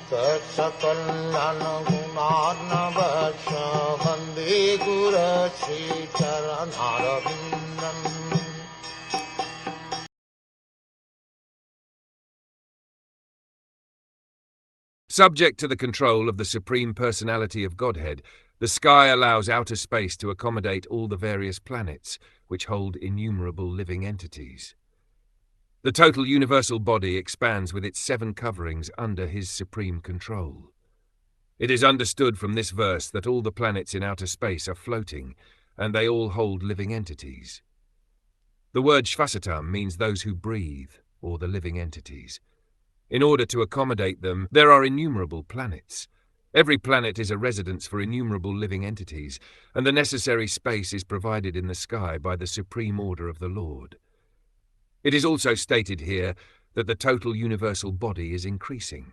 Sakal Gunaarnavasya Vande Guru Sri Charanarabindam. Subject to the control of the Supreme Personality of Godhead, the sky allows outer space to accommodate all the various planets, which hold innumerable living entities. The total universal body expands with its 7 coverings under his supreme control. It is understood from this verse that all the planets in outer space are floating, and they all hold living entities. The word Shvasatam means those who breathe, or the living entities. In order to accommodate them, there are innumerable planets. Every planet is a residence for innumerable living entities, and the necessary space is provided in the sky by the supreme order of the Lord. It is also stated here that the total universal body is increasing.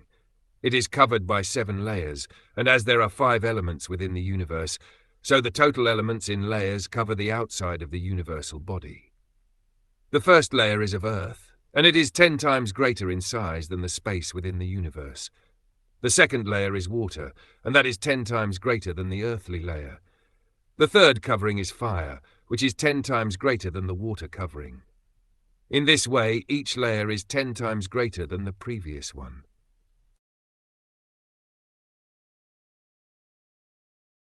It is covered by 7 layers, and as there are 5 elements within the universe, so the total elements in layers cover the outside of the universal body. The first layer is of earth, and it is 10 times greater in size than the space within the universe. The second layer is water, and that is 10 times greater than the earthly layer. The third covering is fire, which is 10 times greater than the water covering. In this way, each layer is 10 times greater than the previous one.